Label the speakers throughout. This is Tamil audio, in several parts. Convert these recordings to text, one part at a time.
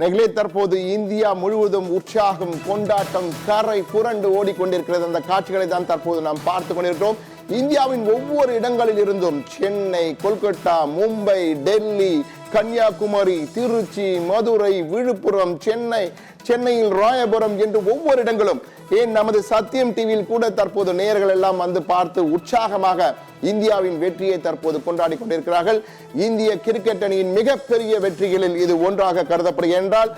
Speaker 1: நெகிழே தற்போது இந்தியா முழுவதும் உற்சாகம் கொண்டாட்டம் கரை புரண்டு ஓடிக்கொண்டிருக்கிறது. அந்த காட்சிகளை தான் தற்போது நாம் பார்த்து கொண்டிருக்கிறோம். இந்தியாவின் ஒவ்வொரு இடங்களில் இருந்தும் சென்னை, கொல்கத்தா, மும்பை, டெல்லி, கன்னியாகுமரி, திருச்சி, மதுரை, விழுப்புரம், சென்னையில் ராயபுரம் என்று ஒவ்வொரு இடங்களும், ஏன் நமது சத்தியம் டிவியில் கூட தற்போது நேயர்கள் எல்லாம் வந்து பார்த்து உற்சாகமாக இந்தியாவின் வெற்றியை தற்போது கொண்டாடி கொண்டிருக்கிறார்கள். இந்திய கிரிக்கெட் அணியின் மிகப்பெரிய வெற்றிகளில் இது ஒன்றாக கருதப்படுகிறது. என்றால்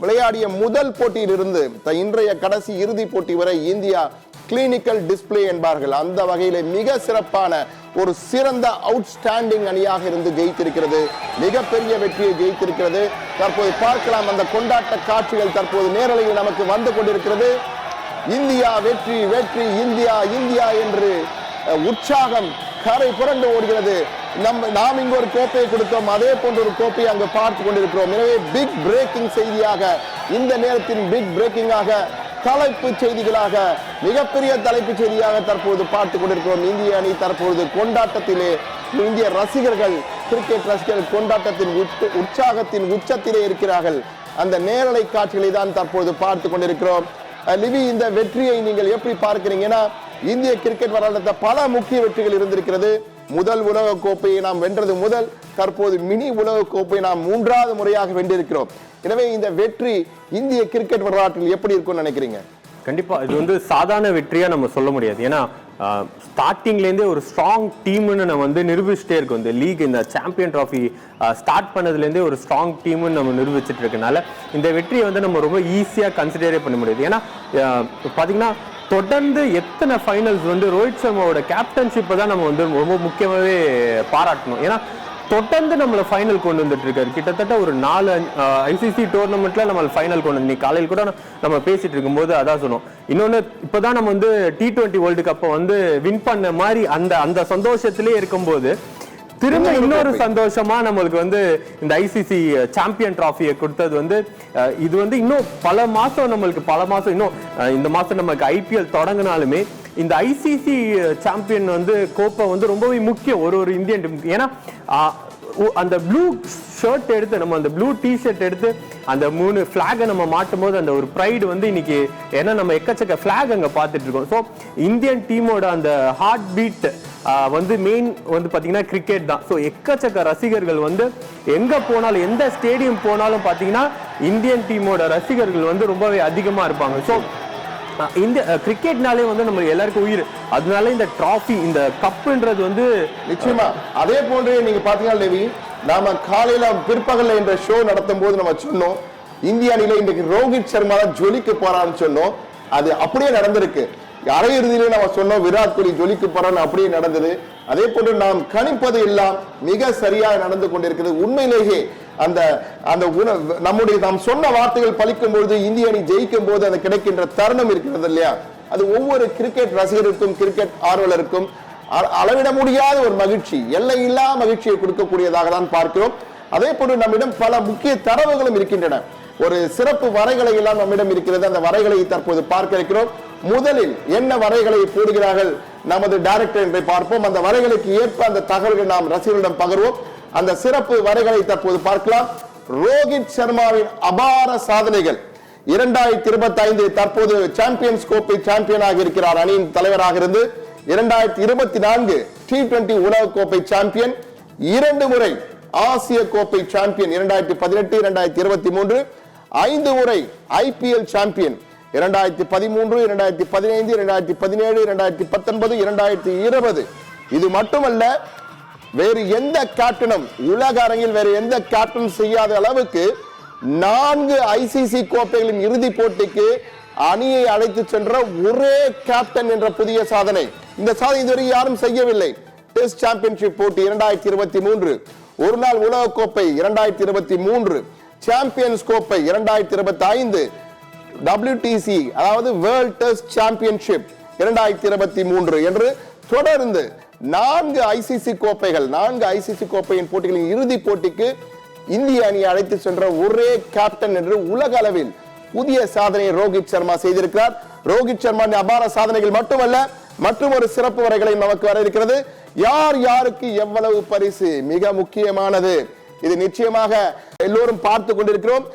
Speaker 1: விளையாடிய முதல் போட்டியில் இருந்து இன்றைய கடைசி இறுதி போட்டி வரை இந்தியா கிளினிக்கல் டிஸ்பிளே என்பார்கள். அந்த வகையில மிக சிறப்பான ஒரு சிறந்த அவுட்ஸ்டாண்டிங் அணியாக இருந்து ஜெயித்திருக்கிறது. மிகப்பெரிய வெற்றியை ஜெயித்திருக்கிறது. தற்போது பார்க்கலாம் அந்த கொண்டாட்ட காட்சிகள் தற்போது நேரலையில் நமக்கு வந்து கொண்டிருக்கிறது. இந்தியா வெற்றி வெற்றி இந்தியா இந்தியா என்று உற்சாகம் கரை புரண்டு ஓடுகிறது. நாம் இங்கு ஒரு கோப்பையை கொடுத்தோம், அதே போன்ற ஒரு கோப்பையை அங்கு பார்த்து கொண்டிருக்கிறோம். எனவே பிக் பிரேக்கிங் செய்தியாக இந்த நேரத்தில் பிக் பிரேக்கிங்காக தலைப்பு செய்திகளாக மிகப்பெரிய தலைப்பு செய்தியாக தற்போது பார்த்து கொண்டிருக்கிறோம். இந்திய அணி தற்போது கொண்டாட்டத்திலே, இந்திய ரசிகர்கள், கிரிக்கெட் ரசிகர்கள் கொண்டாட்டத்தின் உற்சாகத்தின் உச்சத்திலே இருக்கிறார்கள். அந்த நேரலை காட்சிகளை தான் தற்போது பார்த்து கொண்டிருக்கிறோம். லிவி, இந்த வெற்றியை நீங்கள் எப்படி பார்க்கிறீங்கன்னா, இந்திய கிரிக்கெட் வரலாற்றில் பல முக்கிய வெற்றிகள் இருந்திருக்கிறது. முதல் உலக கோப்பையை நாம் வென்றது முதல் தற்போது மினி உலக கோப்பை நாம் 3வது முறையாக வென்றிருக்கிறோம். எனவே இந்த வெற்றி இந்திய கிரிக்கெட் வரலாற்றில் எப்படி இருக்கும்னு நினைக்கிறீங்க?
Speaker 2: கண்டிப்பா இது வந்து சாதாரண வெற்றியா நம்ம சொல்ல முடியாது. ஏன்னா ஸ்டார்டிங்லேருந்தே ஒரு ஸ்ட்ராங் டீம்னு நம்ம வந்து நிரூபிச்சுட்டே இருக்கோம். இந்த லீக், இந்த சாம்பியன் ட்ராஃபி ஸ்டார்ட் பண்ணதுலேருந்தே ஒரு ஸ்ட்ராங் டீம்னு நம்ம நிரூபிச்சுட்டு இருக்கனால இந்த வெற்றியை வந்து நம்ம ரொம்ப ஈஸியாக கன்சிடரே பண்ண முடியாது. ஏன்னா பார்த்தீங்கன்னா தொடர்ந்து எத்தனை ஃபைனல்ஸ் வந்து ரோஹித் சர்மாவோட கேப்டன்ஷிப்பை தான் நம்ம வந்து ரொம்ப முக்கியமாகவே பாராட்டணும். ஏன்னா தொடர்ந்து நம்மளை ஃபைனல் கொண்டு வந்துட்டு இருக்காரு. கிட்டத்தட்ட ஒரு 4 ஐசிசி டோர்னமெண்ட்ல நம்ம ஃபைனல் கொண்டு வந்து காலையில் கூட நம்ம பேசிட்டு இருக்கும்போது அதான் சொன்னோம். இன்னொன்று இப்போதான் நம்ம வந்து T20 வேர்ல்டு கப்பை வந்து வின் பண்ண மாதிரி அந்த சந்தோஷத்திலே இருக்கும்போது திரும்ப இன்னொரு சந்தோஷமா நம்மளுக்கு வந்து இந்த ஐசிசி சாம்பியன் டிராஃபியை கொடுத்தது வந்து இது வந்து இன்னும் பல மாசம் இன்னும் இந்த மாசம் நமக்கு ஐபிஎல் தொடங்கினாலுமே இந்த ஐசிசி சாம்பியன் வந்து கோப்பை வந்து ரொம்பவே முக்கியம் ஒரு இந்தியன் டீம். ஏன்னா அந்த ப்ளூ ஷர்ட் எடுத்து, நம்ம அந்த ப்ளூ டிஷர்ட் எடுத்து அந்த 3 ஃபிளாகை நம்ம மாட்டும் போது அந்த ஒரு ப்ரைடு வந்து இன்னைக்கு, ஏன்னா நம்ம எக்கச்சக்க ஃபிளாக் அங்கே பார்த்துட்டு இருக்கோம். ஸோ இந்தியன் டீமோட அந்த ஹார்ட் பீட் வந்து மெயின் வந்து பார்த்தீங்கன்னா கிரிக்கெட் தான். ஸோ எக்கச்சக்க ரசிகர்கள் வந்து எங்கே போனாலும், எந்த ஸ்டேடியம் போனாலும் பார்த்தீங்கன்னா இந்தியன் டீமோட ரசிகர்கள் வந்து ரொம்பவே அதிகமாக இருப்பாங்க. ஸோ இந்த கிரிக்கெட்னாலே வந்து நம்ம எல்லாருக்கும் உயிர். அதனால இந்த டிராஃபி, இந்த கப்புன்றது வந்து
Speaker 1: நிச்சயமா அதே போன்று நீங்க பாத்தீங்கன்னா தேவி, நாம காலையில பிற்பகல்ல என்ற ஷோ நடத்தும் போது நம்ம சொன்னோம் இந்திய அணியில இன்றைக்கு ரோஹித் சர்மா தான் ஜொலிக்க போறான்னு சொன்னோம். அது அப்படியே நடந்திருக்கு. அரையிறுதியிலே நம்ம சொன்னோம் விராட் கோலி ஜொலிக்க போறான்னு, அப்படியே நடந்தது. அதே போன்று நாம் கணிப்பது எல்லாம் மிக சரியாக நடந்து கொண்டிருக்கிறது. உண்மையிலேயே அந்த நாம் சொன்ன வார்த்தைகள் பலிக்கும் பொழுது, இந்திய அணி ஜெயிக்கும் போது அது கிடைக்கின்ற தருணம் இருக்கிறது இல்லையா, அது ஒவ்வொரு கிரிக்கெட் ரசிகருக்கும் கிரிக்கெட் ஆர்வலருக்கும் அளவிட முடியாத ஒரு மகிழ்ச்சி, எல்லையில்லா மகிழ்ச்சியை கொடுக்கக்கூடியதாக தான் பார்க்கிறோம். அதே போன்று நம்மிடம் பல முக்கிய தரவுகளும் இருக்கின்றன. ஒரு சிறப்பு வரைகளை எல்லாம் நம்மிடம் இருக்கிறது. அந்த வரைகளை தற்போது பார்க்க இருக்கிறோம். முதலில் என்ன வரைகளை போடுகிறார்கள் நமது டைரக்டர் என்று பார்ப்போம். அந்த வரைகளுக்கு ஏற்ப அந்த தகவல்கள் நாம் ரசிகர்களிடம் பகிர்வோம். அந்த சிறப்பு வரைகளை தற்போது பார்க்கலாம். ரோஹித் சர்மாவின் அபார சாதனைகள் 2025 தற்போது சாம்பியன்ஸ் கோப்பை சாம்பியனாக இருக்கிறார். அணியின் தலைவராக இருந்து 2024 T20 உலக கோப்பை சாம்பியன், 2 முறை ஆசிய கோப்பை சாம்பியன் 2018, 2023, 5 முறை ஐபிஎல் சாம்பியன் 2013, 2015, 2017, 2019, 2020. இது மட்டுமல்ல, வேறு எந்த கேப்டனும் உலக அரங்கில் வேறு எந்த கேப்டன் செய்யாத அளவுக்கு 4 ஐசிசி கோப்பைகளின் இறுதி போட்டிக்கு அணியை அழைத்து சென்ற ஒரே கேப்டன் என்ற புதிய சாதனை. இந்த சாதனை இதுவரை யாரும் செய்யவில்லை. டெஸ்ட் சாம்பியன்ஷிப் போட்டி 2023, ஒருநாள் உலக கோப்பை 2023, சாம்பியன்ஸ் கோப்பை 2025, WTC அதாவது வேர்ல்ட் டெஸ்ட் சாம்பியன்ஷிப் 2023 என்று தொடர்ந்து 4 ஐசிசி கோப்பைகள், 4 ஐசிசி கோப்பையின் போட்டிகளின் இறுதி போட்டிக்கு இந்திய அணியை அழைத்து சென்ற ஒரே கேப்டன் என்று உலக அளவில் புதிய சாதனையை ரோஹித் சர்மா செய்திருக்கிறார். ரோஹித் சர்மா அபார சாதனைகள் மட்டுமல்ல, மற்றும் ஒரு சிறப்பு வரைகளை நமக்கு வர இருக்கிறது. யார் யாருக்கு எவ்வளவு பரிசு, மிக முக்கியமானது. இது நிச்சயமாக எல்லோரும் பார்த்து கொண்டிருக்கிறோம்.